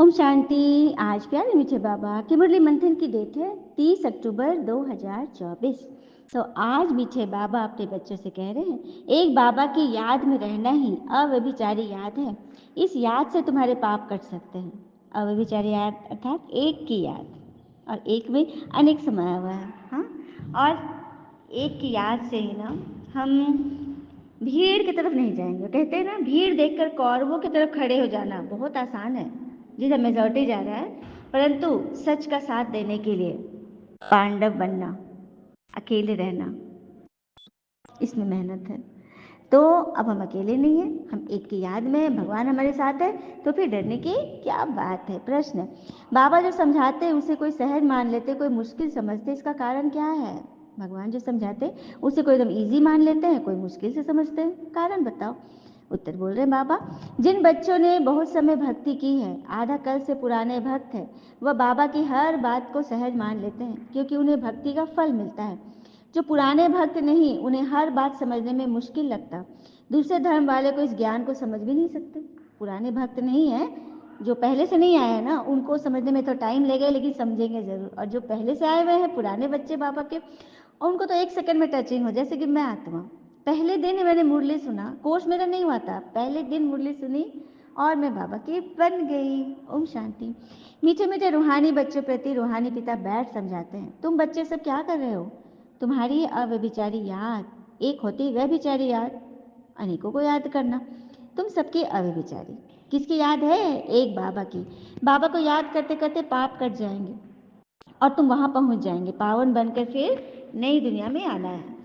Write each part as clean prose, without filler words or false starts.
ओम शांति। आज प्यारे मीठे बाबा की मुरली मंथन की डेट है 30 अक्टूबर 2024। तो आज मीठे बाबा अपने बच्चों से कह रहे हैं, एक बाबा की याद में रहना ही अव्यभिचारी याद है। इस याद से तुम्हारे पाप कट सकते हैं। अव्यभिचारी याद अर्थात एक की याद, और एक में अनेक समाया हुआ है। हाँ, और एक की याद से ही ना हम भीड़ की तरफ नहीं जाएंगे। कहते हैं ना, भीड़ देखकर कौरवों की तरफ खड़े हो जाना बहुत आसान है, जिधर मेजॉरिटी जा रहा है, परंतु सच का साथ देने के लिए पांडव बनना, अकेले रहना, इसमें मेहनत है। तो अब हम अकेले नहीं हैं, हम एक की याद में हैं, भगवान हमारे साथ है, तो फिर डरने की क्या बात है। प्रश्न, बाबा जो समझाते हैं उसे कोई सहज मान लेते, कोई मुश्किल समझते, इसका कारण क्या है? भगवान जो समझाते हैं उसे कोई एकदम ईजी मान लेते हैं, कोई मुश्किल से समझते हैं, कारण बताओ। उत्तर बोल रहे हैं बाबा, जिन बच्चों ने बहुत समय भक्ति की है, आधा कल से पुराने भक्त हैं, वह बाबा की हर बात को सहज मान लेते हैं, क्योंकि उन्हें भक्ति का फल मिलता है। जो पुराने भक्त नहीं, उन्हें हर बात समझने में मुश्किल लगता। दूसरे धर्म वाले को इस ज्ञान को समझ भी नहीं सकते। पुराने भक्त नहीं है, जो पहले से नहीं आए हैं ना, उनको समझने में तो टाइम लगेगा, लेकिन समझेंगे जरूर। और जो पहले से आए हुए हैं, पुराने बच्चे बाबा के, उनको तो एक सेकंड में टचिंग हो। जैसे कि मैं आत्मा, पहले दिन ही मैंने मुरली सुना, कोर्स मेरा नहीं हुआ था, पहले दिन मुरली सुनी और मैं बाबा की बन गई। ओम शांति। मीठे मीठे रूहानी बच्चों प्रति रूहानी पिता बैठ समझाते हैं, तुम बच्चे सब क्या कर रहे हो? तुम्हारी अव्यभिचारी याद, एक होती व्यभिचारी याद, अनेकों को याद करना। तुम सबकी अव्यभिचारी किसकी याद है? एक बाबा की। बाबा को याद करते करते पाप कट जाएंगे और तुम वहां पहुंच जाएंगे पावन बनकर। फिर नई दुनिया में आना है।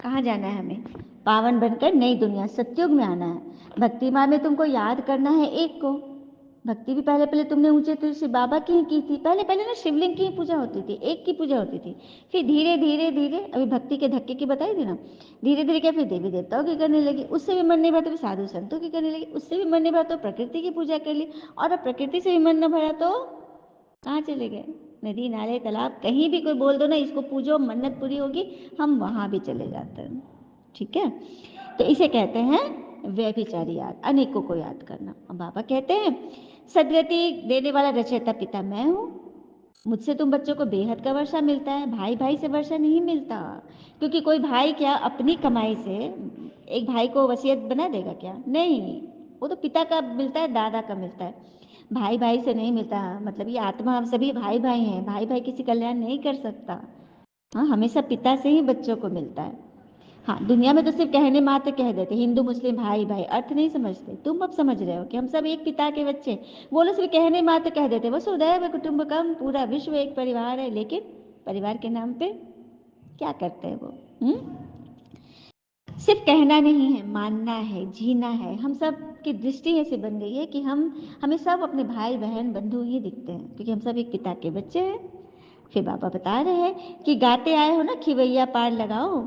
कहाँ जाना है हमें? पावन बनकर नई दुनिया सतयुग में आना है। भक्ति मार्ग में तुमको याद करना है एक को। भक्ति भी पहले पहले तुमने ऊंचे तुलसी बाबा की ही की थी। पहले पहले ना शिवलिंग की ही पूजा होती थी, एक की पूजा होती थी। फिर धीरे धीरे धीरे, अभी भक्ति के धक्के की बताई थी ना, धीरे धीरे क्या, फिर देवी देवताओं की करने लगी, उससे भी मन नहीं भरा तो साधु संतों की करने लगी, उससे भी मन नहीं भरा तो प्रकृति की पूजा कर ली, और अब प्रकृति से भी मन न भरा तो कहाँ चले गए? नदी नाले तालाब, कहीं भी कोई बोल दो ना इसको पूजो मन्नत पूरी होगी, हम वहां भी चले जाते हैं। ठीक है, तो इसे कहते हैं व्यभिचारी याद, अनेकों को याद करना। और बाबा कहते हैं, सदगति देने वाला रचयिता पिता मैं हूँ। मुझसे तुम बच्चों को बेहद का वर्षा मिलता है, भाई भाई से वर्षा नहीं मिलता। क्योंकि कोई भाई क्या अपनी कमाई से एक भाई को वसीयत बना देगा क्या? नहीं, वो तो पिता का मिलता है, दादा का मिलता है, भाई भाई से नहीं मिलता। मतलब ये आत्मा, हम सभी भाई भाई हैं, भाई भाई किसी कल्याण नहीं कर सकता। हाँ, हमेशा पिता से ही बच्चों को मिलता है। हाँ, दुनिया में तो सिर्फ कहने मात्र कह देते, हिंदू मुस्लिम भाई भाई, अर्थ नहीं समझते। तुम अब समझ रहे हो कि हम सब एक पिता के बच्चे। वो लोग सिर्फ कहने मात्र कह देते, वसुधैव कुटुंबकम, पूरा विश्व एक परिवार है, लेकिन परिवार के नाम पे क्या करते हैं वो? सिर्फ कहना नहीं है, मानना है, जीना है। हम सब की दृष्टि ऐसी बन गई है कि हमें सब अपने भाई बहन बंधु ही दिखते हैं, क्योंकि हम सब एक पिता के बच्चे हैं। फिर बाबा बता रहे हैं कि गाते आए हो ना, खिवैया पार लगाओ,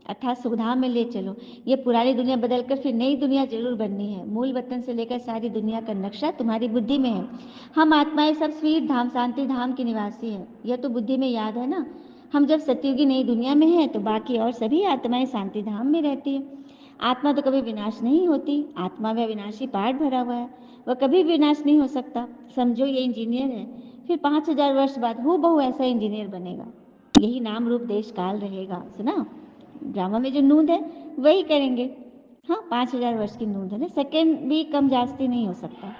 अर्थात सुखधाम में ले चलो। ये पुरानी दुनिया बदलकर फिर नई दुनिया जरूर बननी है। मूल वतन से लेकर सारी दुनिया का नक्शा तुम्हारी बुद्धि में है। हम आत्माएं सब स्वीट धाम, शांति धाम की निवासी हैं, यह तो बुद्धि में याद है ना। हम जब सतयुगी नई दुनिया में हैं तो बाकी और सभी आत्माएं शांति धाम में रहती है। आत्मा तो कभी विनाश नहीं होती, आत्मा में अविनाशी पार्ट भरा हुआ है, वह कभी विनाश नहीं हो सकता। समझो ये इंजीनियर है, फिर 5000 वर्ष बाद हूबहू ऐसा इंजीनियर बनेगा। यही नाम रूप देश काल रहेगा। सुना, ड्रामा में जो नूंद है वही करेंगे। हाँ, 5000 वर्ष की नूंद है ना, सेकेंड भी कम जास्ती नहीं हो सकता।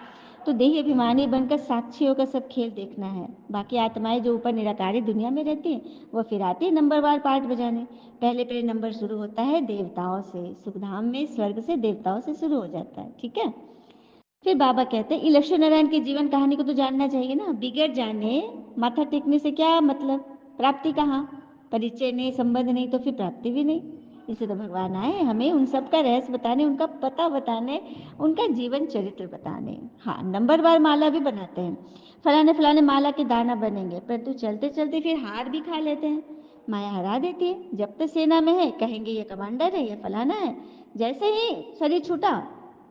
तो देही अभिमानी बनकर साक्षियों का सब खेल देखना है। बाकी आत्माएं जो ऊपर निराकारी दुनिया में रहती हैं, वह फिर आती है नंबरवार पार्ट बजाने। पहले पहले नंबर शुरू होता है देवताओं से, सुखधाम में स्वर्ग से देवताओं से शुरू हो जाता है। ठीक है, फिर बाबा कहते हैं, लक्ष्मी नारायण की जीवन कहानी को तो जानना चाहिए ना। बिगड़ जाने, माथा टेकने से क्या मतलब? प्राप्ति कहाँ? परिचय नहीं, संबंध नहीं, तो फिर प्राप्ति भी नहीं। इसे तो भगवान आए हमें उन सब का रहस्य बताने, उनका पता बताने, उनका जीवन चरित्र बताने। हाँ, नंबरवार माला भी बनाते हैं, फलाने फलाने माला के दाना बनेंगे, परंतु चलते चलते फिर हार भी खा लेते हैं। माया हरा देती है। जब तक सेना में है कहेंगे ये कमांडर है, ये फलाना है, जैसे ही शरीर छूटा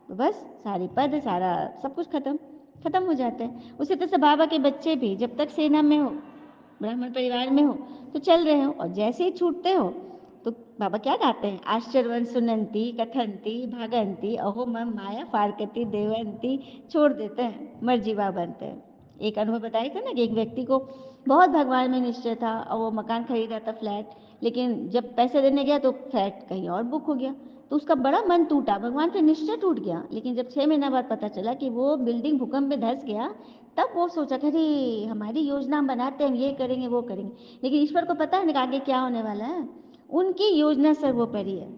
तो बस सारी पद, सारा सब कुछ खत्म हो जाता है। उसी तरह से बाबा के बच्चे भी जब तक सेना में हो, ब्राह्मण परिवार में हो तो चल रहे हो, और जैसे ही छूटते हो तो बाबा क्या गाते हैं? आश्चर्यवन सुनंती कथंती भागंती अहो मम माया फारकती देवंती, छोड़ देते हैं, मर्जीवा बनते हैं। एक अनुभव बताया था ना कि एक व्यक्ति को बहुत भगवान में निश्चय था और वो मकान खरीदा था, फ्लैट, लेकिन जब पैसे देने गया तो फ्लैट कहीं और बुक हो गया, तो उसका बड़ा मन टूटा, भगवान पे निश्चय टूट गया। लेकिन जब 6 महीना बाद पता चला कि वो बिल्डिंग भूकंप में धंस गया, तब वो सोचा कि अरे हमारी योजना हम बनाते हैं, हम ये करेंगे वो करेंगे, लेकिन ईश्वर को पता है ना कि आगे क्या होने वाला है। उनकी योजना सर्वोपरि है,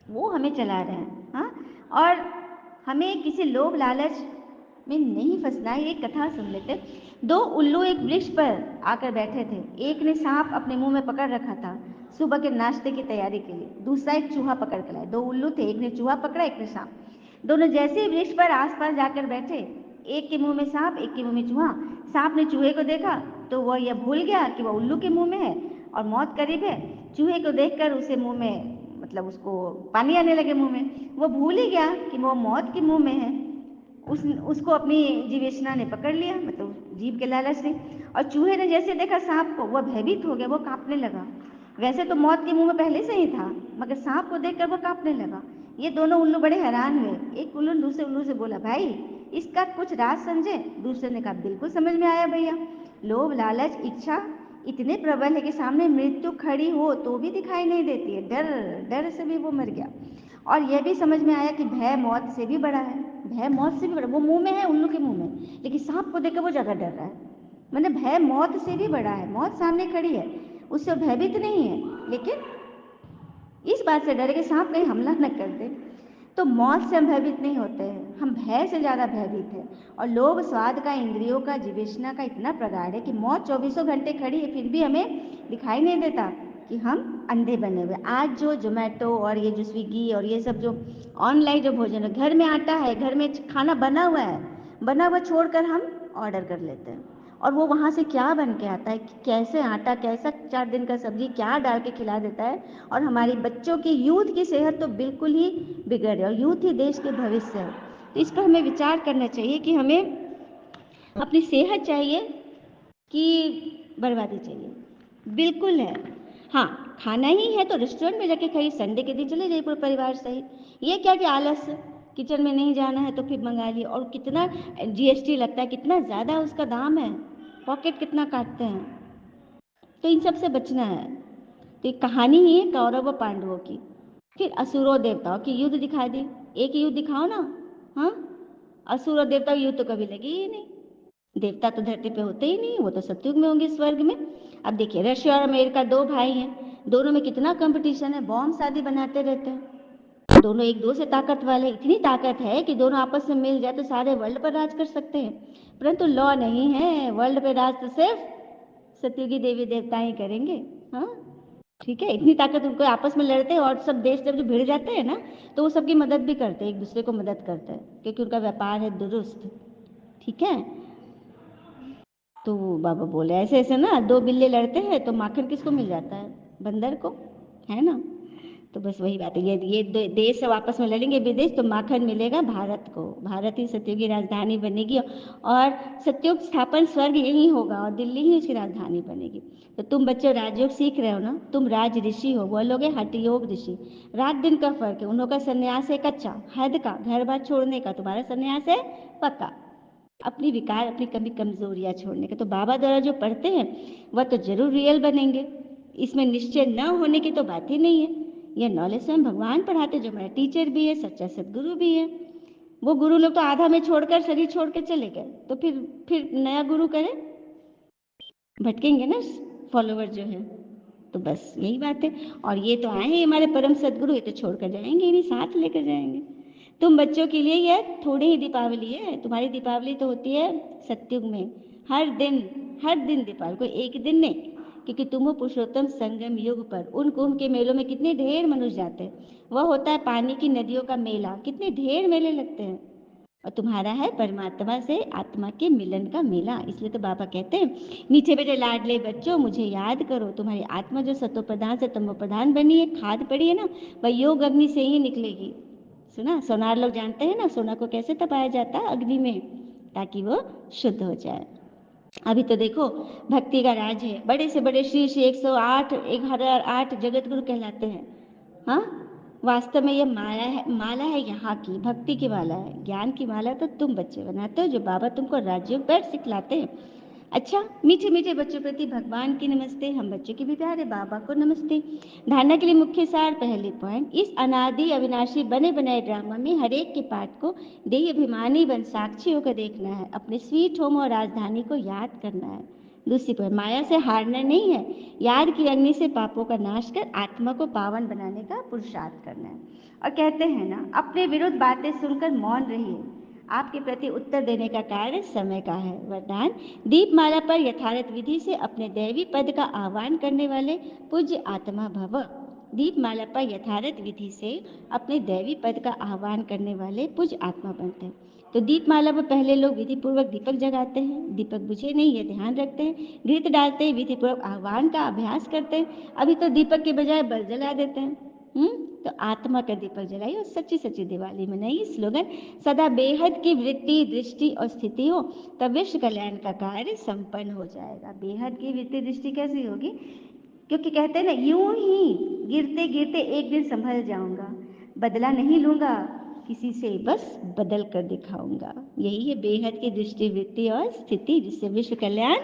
वो हमें चला रहे हैं। हाँ, और हमें किसी लोभ लालच में नहीं फंसना है। एक कथा सुन लेते। दो उल्लू एक वृक्ष पर आकर बैठे थे। एक ने सांप अपने मुंह में पकड़ रखा था सुबह के नाश्ते की तैयारी के लिए, दूसरा एक चूहा पकड़ कर लाया। दो उल्लू थे, एक ने चूहा पकड़ा, एक ने सांप। दोनों जैसे ही वृक्ष पर आसपास जाकर बैठे, एक के मुंह में सांप, एक के मुंह में चूहा। सांप ने चूहे को देखा तो वह यह भूल गया कि वह उल्लू के मुंह में है और मौत करीब है। चूहे को देखकर उसे मुंह में, मतलब उसको पानी आने लगे मुंह में। वो भूल ही गया कि वो मौत के मुंह में है। उसको अपनी जीवेशना ने पकड़ लिया, मतलब जीभ के लालच ने। और चूहे ने जैसे देखा सांप को, वह भयभीत हो गया, वो कांपने लगा। वैसे तो मौत के मुंह में पहले से ही था, मगर सांप को देखकर वो कांपने लगा। ये दोनों उल्लू बड़े हैरान हुए। एक उल्लू ने दूसरे उल्लू से बोला, भाई इसका कुछ राज समझे? दूसरे ने कहा, बिल्कुल समझ में आया भैया। लोभ लालच इच्छा इतने प्रबल है कि सामने मृत्यु खड़ी हो तो भी दिखाई नहीं देती है, डर डर से भी वो मर गया। और यह भी समझ में आया कि भय मौत से भी बड़ा है। भय मौत से भी बड़ा, वो मुंह में है, उल्लू के मुंह में, लेकिन सांप को देखकर वो ज़्यादा डर रहा है। मैंने भय मौत से भी बड़ा है, मौत सामने खड़ी है, उससे भयभीत नहीं है, लेकिन इस बात से डरे कि सांप कहीं हमला न कर दे। तो मौत से हम भयभीत नहीं होते हैं, हम भय से ज़्यादा भयभीत हैं। और लोभ स्वाद का, इंद्रियों का, जीवेशना का इतना प्रगाढ़ है कि मौत चौबीसों घंटे खड़ी है, फिर भी हमें दिखाई नहीं देता कि हम अंधे बने हुए। आज जो जोमेटो और ये जो स्विगी और ये सब जो ऑनलाइन जो भोजन है, घर में आता है, घर में खाना बना हुआ है, बना हुआ छोड़कर हम ऑर्डर कर लेते हैं। और वो वहाँ से क्या बन के आता है, कैसे आटा, कैसा 4 दिन का सब्जी क्या डाल के खिला देता है। और हमारी बच्चों की, यूथ की सेहत तो बिल्कुल ही बिगड़ है, और यूथ ही देश के भविष्य है। तो इस पर हमें विचार करना चाहिए कि हमें अपनी सेहत चाहिए कि बर्बादी चाहिए? बिल्कुल है। हाँ, खाना ही है तो रेस्टोरेंट में जाके खाइए, संडे के दिन चले जाइए पूरे परिवार सहित। ये क्या कि आलस, किचन में नहीं जाना है तो फिर मंगा लिए, और कितना जीएसटी लगता है, कितना ज़्यादा उसका दाम है, पॉकेट कितना काटते हैं। तो इन सब से बचना है। तो एक कहानी ही है कौरव और पांडवों की। फिर असुरों देवताओं की युद्ध दिखा दी। एक युद्ध दिखाओ ना। हाँ, असुर और देवता युद्ध तो कभी लगी ही नहीं। देवता तो धरती पे होते ही नहीं, वो तो सतयुग में होंगे, स्वर्ग में। अब देखिए, रशिया और अमेरिका दो भाई हैं, दोनों में कितना कंपटीशन है, बॉम्ब शादी बनाते रहते हैं। दोनों एक दो से ताकत वाले, इतनी ताकत है कि दोनों आपस में मिल जाए तो सारे वर्ल्ड पर राज कर सकते हैं। परंतु लॉ नहीं है, वर्ल्ड पे राज तो सिर्फ सतयुगी देवी देवता ही करेंगे। हाँ, ठीक है, इतनी ताकत उनको, आपस में लड़ते हैं, और सब देश जब जो भिड़ जाते हैं ना, तो वो सबकी मदद भी करते हैं, एक दूसरे को मदद करते हैं, क्योंकि उनका व्यापार है दुरुस्त। ठीक है। तो बाबा बोले, ऐसे ऐसे ना दो बिल्ली लड़ते हैं तो माखन किसको मिल जाता है? बंदर को, है ना? तो बस वही बात है, ये देश सब आपस में लड़ेंगे विदेश, तो माखन मिलेगा भारत को, भारत ही सतयुग की राजधानी बनेगी, और सतयुग स्थापन स्वर्ग यही होगा, और दिल्ली ही उसकी राजधानी बनेगी। तो तुम बच्चे राजयोग सीख रहे हो ना, तुम राज ऋषि हो, वो लोग हैं हठ योग ऋषि। रात दिन का फर्क है, उन का संन्यास है कच्चा, हद का, घर बार छोड़ने का, तुम्हारा संन्यास है पक्का, अपनी विकार, अपनी कमी कमजोरियां छोड़ने का। तो बाबा द्वारा जो पढ़ते हैं वह तो जरूर रियल बनेंगे, इसमें निश्चय न होने की तो बात ही नहीं है। यह नॉलेज स्वयं भगवान पढ़ाते, जो हमारा टीचर भी है, सच्चा सदगुरु भी है। वो गुरु लोग तो आधा में छोड़कर शरीर छोड़ के चले गए, तो फिर नया गुरु करें, भटकेंगे ना फॉलोवर जो है। तो बस यही बात है। और ये तो आए हैं हमारे परम सदगुरु, ये तो छोड़कर जाएंगे ही नहीं, साथ लेकर जाएंगे। तुम बच्चों के लिए यह थोड़ी ही दीपावली है, तुम्हारी दीपावली तो होती है सतयुग में, हर दिन दीपावली, कोई एक दिन नहीं। क्योंकि तुम हो पुरुषोत्तम संगम युग पर, उन कुंभ के मेलों में कितने ढेर मनुष्य जाते हैं। वह होता है पानी की नदियों का मेला, कितने ढेर मेले लगते हैं। और तुम्हारा है परमात्मा से आत्मा के मिलन का मेला। इसलिए तो बाबा कहते हैं, मीठे बेटे लाडले बच्चों मुझे याद करो, तुम्हारी आत्मा जो सतो प्रधान से तमो प्रधान बनी है, खाद पड़ी है ना, वह योग अग्नि से ही निकलेगी। सुना, सोनार लोग जानते हैं ना सोना को कैसे तपाया जाता है अग्नि में, ताकि वो शुद्ध हो जाए। अभी तो देखो, भक्ति का राज है, बड़े से बड़े श्री श्री 108 1008 जगत गुरु कहलाते हैं। हाँ, वास्तव में ये माला है यहाँ की, भक्ति की माला है। ज्ञान की माला तो तुम बच्चे बनाते हो, जो बाबा तुमको राजयोग पर सिखलाते हैं। अच्छा, मीठे मीठे बच्चों प्रति भगवान की नमस्ते, हम बच्चों के भी प्यारे बाबा को नमस्ते। धारणा के लिए मुख्य सार, पहले पॉइंट, इस अनादि अविनाशी बने बनाए ड्रामा में हर एक के पाठ को देह अभिमानी बन साक्षी होकर देखना है, अपने स्वीट होम और राजधानी को याद करना है। दूसरी पॉइंट, माया से हारना नहीं है, याद की अग्नि से पापों का नाश कर आत्मा को पावन बनाने का पुरुषार्थ करना है। और कहते हैं ना, अपने विरुद्ध बातें सुनकर मौन रहिए, आपके प्रति उत्तर देने का कार्य समय का है। वरदान, दीपमाला पर यथार्थ विधि से अपने दैवी पद का आह्वान करने वाले पूज्य आत्मा भव। दीपमाला पर यथार्थ विधि से अपने दैवी पद का आह्वान करने वाले पूज्य आत्मा बनते हैं। तो दीपमाला पर पहले लोग विधि पूर्वक दीपक जगाते हैं, दीपक बुझे नहीं ये ध्यान रखते हैं, घृत डालते हैं, विधि पूर्वक आह्वान का अभ्यास करते हैं। अभी तो दीपक के बजाय बल्ब जला देते हैं। तो आत्मा का दीपक जलाइए और सच्ची सच्ची दिवाली मनाइए। स्लोगन, सदा बेहद की वृत्ति, दृष्टि और स्थिति हो, तब विश्व कल्याण का कार्य संपन्न हो जाएगा। बेहद की वृत्ति दृष्टि कैसी होगी? क्योंकि कहते हैं ना, यूं ही गिरते गिरते एक दिन संभल जाऊंगा, बदला नहीं लूंगा किसी से, बस बदल कर दिखाऊंगा। यही है बेहद की दृष्टि, वृत्ति और स्थिति, जिससे विश्व कल्याण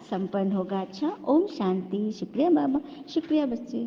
संपन्न होगा। अच्छा, ओम शांति। शुक्रिया बाबा, शुक्रिया बच्चे।